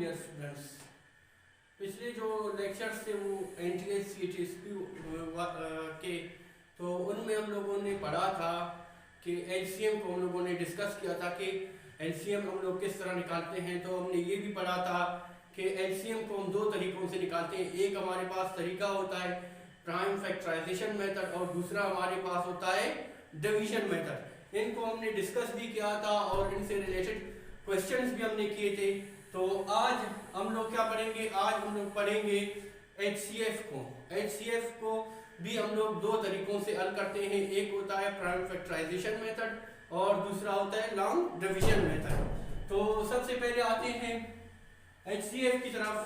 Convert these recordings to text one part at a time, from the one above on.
Dear students, पिछले जो lectures थे वो NTA CTSP के, तो उनमें हम लोगों ने पढ़ा था कि LCM को हम लोगों ने डिस्कस किया था कि LCM हम लोग किस तरह निकालते हैं। तो हमने ये भी पढ़ा था कि LCM को हम दो तरीक़ों से निकालते हैं। एक हमारे पास तरीका होता है प्राइम फैक्टराइजेशन मेथड और दूसरा हमारे पास होता है डिवीजन मेथड। इनको हमने डिस्कस भी किया था और इनसे रिलेटेड क्वेश्चंस भी हमने किए थे। तो आज हम लोग क्या पढ़ेंगे, आज हम लोग पढ़ेंगे HCF को। HCF को भी हम लोग दो तरीकों से हल करते हैं, एक होता है प्राइम फैक्टराइजेशन मेथड और दूसरा होता है लॉन्ग डिवीजन मेथड। तो सबसे पहले आते हैं HCF की तरफ।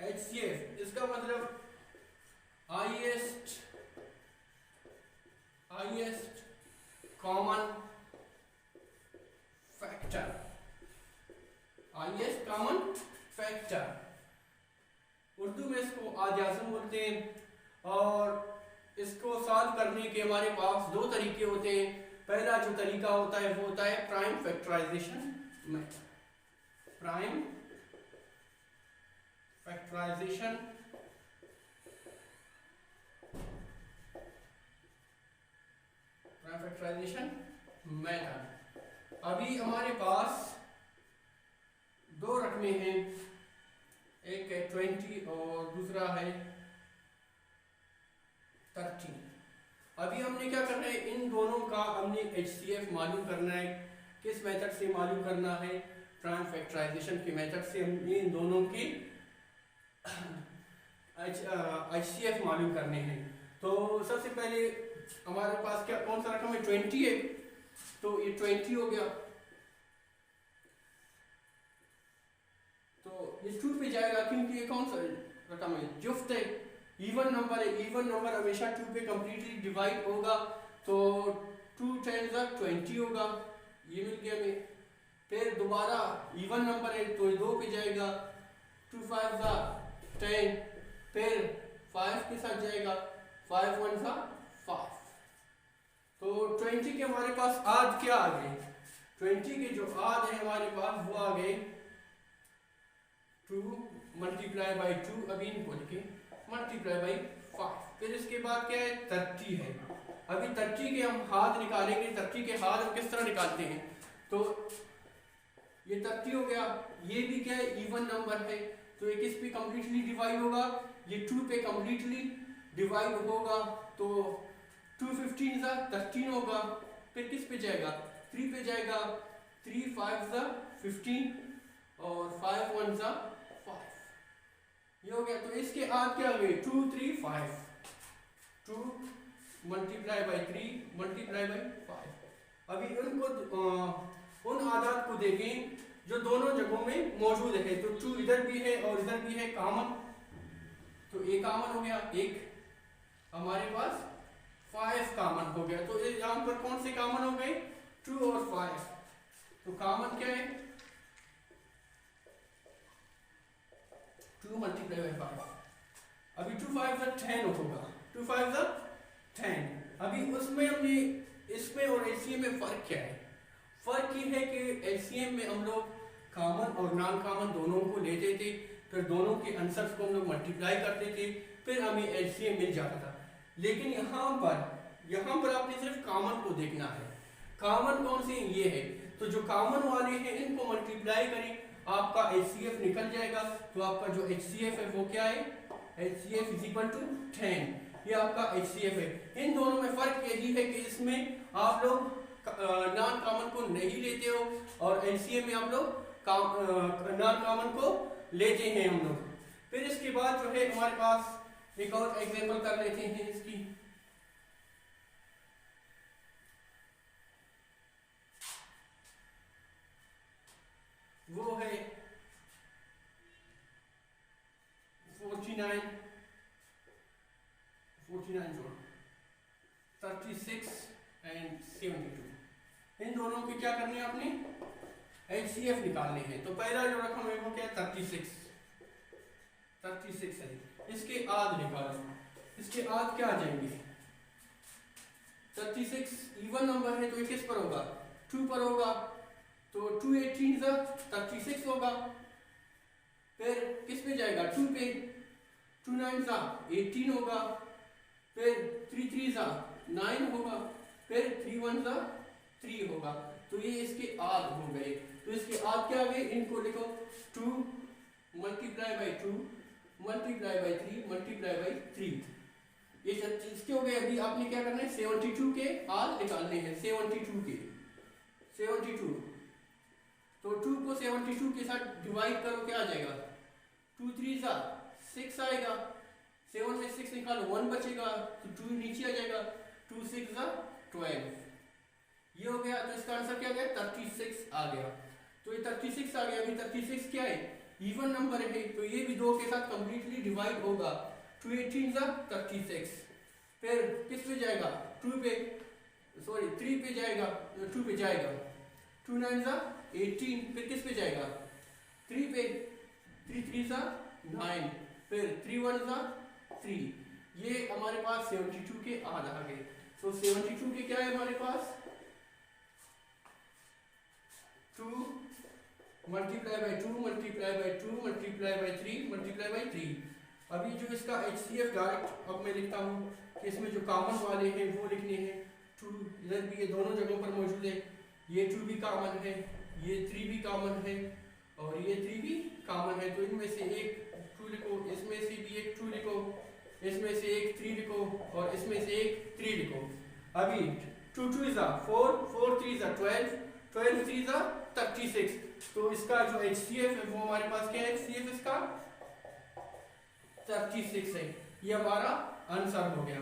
HCF इसका मतलब highest common factor, highest common factor, Urdu में इसको आद्यासम बोलते हैं। और इसको सॉल्व करने के हमारे पास दो तरीके होते हैं। पहला जो तरीका होता है वो होता है prime factorization method. Prime factorization method. अभी हमारे पास दो रकमे हैं, एक है 20 और दूसरा है 13। अभी हमने क्या करना है, इन दोनों का हमने HCF मालूम करना है। किस मेथड से मालूम करना है? प्राइम फैक्टराइजेशन के मेथड से हमने इन दोनों के HCF मालूम करने हैं। तो सबसे पहले हमारे पास क्या कौन सा रकम है? 20 है, तो ये 20 हो गया, तो ये 2 पे जाएगा क्योंकि ये कौन सा रकम है? जुफ्त है, इवन नंबर है। इवन नंबर हमेशा 2 पे कंप्लीटली डिवाइड होगा, तो 2 10 20 होगा, ये मिल गया हमें। फिर दोबारा इवन नंबर है तो 2 पे जाएगा, 2 5 10, फिर 5 के साथ जाएगा, 5 1 5। तो 20 के हमारे पास आज क्या आ गए? 20 के जो आज है हमारे पास वो आ गए 2 मल्टीप्लाई बाई 2, अभी इनको लिखे मल्टीप्लाई बाई 5। फिर इसके बाद क्या है? 30 है। अभी 30 के हम हाथ निकालेंगे। 30 के हाथ हम किस तरह निकालते हैं? तो ये 30 हो गया, ये भी क्या है? इवन नंबर है, तो ये किस पे कंप्लीटली डिवाइड होगा? ये 2 पे कंप्लीटली डिवाइड होगा, तो 2 15 13 होगा। फिर किस पे जाएगा? 3 पे जाएगा, 3 5 15 और 5 1 5, ये हो गया। तो इसके आज क्या गए? 2 3 5, 2 मल्टीप्लाई बाई 3 मल्टीप्लाई बाई 5। अभी उनको उन आदात को देखें जो दोनों जगहों में मौजूद है। तो 2 इधर भी है और इधर भी है कॉमन, तो ये कॉमन हो गया। एक हमारे पास 5 कॉमन हो गया, तो यहाँ पर कौन से कॉमन हो गए? 2 और 5। तो कॉमन क्या है? 2 मल्टीप्लाई बाई 5। अभी 2 5 10 होगा, 2 5 10। अभी उसमें हमने इसमें और LCM में फर्क क्या है? फर्क ये है कि LCM में हम लोग कॉमन और नॉन कॉमन दोनों को लेते थे, फिर दोनों के आंसर्स को हम लोग मल्टीप्लाई करते थे, फिर हमें LCM मिल जाता था। लेकिन यहाँ पर आपने सिर्फ कॉमन को देखना है। कॉमन कौन से? ये है। तो जो कॉमन वाले हैं इनको मल्टीप्लाई करें, आपका HCF निकल जाएगा। तो आपका जो HCF है वो क्या है? HCF इज इक्वल टू 10, ये आपका HCF है। इन दोनों में फर्क यही है कि इसमें आप लोग नॉन कॉमन को नहीं लेते हो और LCM में आप लोग नॉन कॉमन को लेते हैं हम लोग। फिर इसके बाद जो है हमारे पास एक और एग्जांपल कर लेते हैं इसकी। वो है 49 जोड़ 36 एंड 72। इन दोनों की क्या करनी है? आपने HCF निकालने हैं। तो पहला जो रकम है वो क्या है? 36 है। इसके आध निकालो, इसके आध क्या आ जाएंगे? 36 इवन नंबर है तो ये किस पर होगा? 2 पर होगा, तो 2 18 36 होगा। फिर किस पे जाएगा, 2 पे, 2 9 18 होगा। फिर 3 3 9 होगा। फिर 3 1 3 होगा। तो ये इसके आध हो गए। तो इसके आध क्या आ गए, इनको लिखो 2 multiply by 2 multiply by 3 multiply by 3। ये इसके हो गए। अभी आपने क्या करना है, 72 के आध निकालने हैं, 72 के 72। तो 2 को 72 के साथ डिवाइड करो, क्या आ जाएगा, 2 3 6 आएगा। 7 में 6 निकालो, 1 बचेगा, तो 2 नीचे आ जाएगा, 2 6 12। ये हो गया। तो इसका आंसर क्या गया, 36 आ गया। तो ये 36 आ गया। अभी 36 क्या है, इवन नंबर है, तो ये भी 2 के साथ कंप्लीटली डिवाइड होगा। 2 18 36। फिर किस पे जाएगा, 2 पे, सॉरी 3 पे जाएगा, 2 पे जाएगा। 2 9 18। फिर किस पे जाएगा, 3 पे, 3 3 9। फिर 3 1 3। ये हमारे पास 72 के आधा आ गए। सो 72 के क्या है हमारे पास, 2 multiply by 2 multiply by 2 multiply by 3 multiply by 3। अभी जो इसका HCF डायरेक्ट अब मैं लिखता हूँ कि इसमें जो कॉमन वाले हैं वो लिखने हैं। 2 इधर भी, ये दोनों जगहों पर मौजूद है। ये 2 भी कॉमन है, ये 3 भी कॉमन है, और ये 3 भी कॉमन है। तो इनमें से एक 2 लिखो, इसमें से भी एक 2 लिखो, इसमें से एक 3 लिखो, और इसमें से एक 3 लिखो। अभी 2 2 4 4 3 12 12 3 36। तो इसका जो HCF है वो हमारे पास क्या है, HCF इसका 36 है। ये हमारा आंसर हो गया।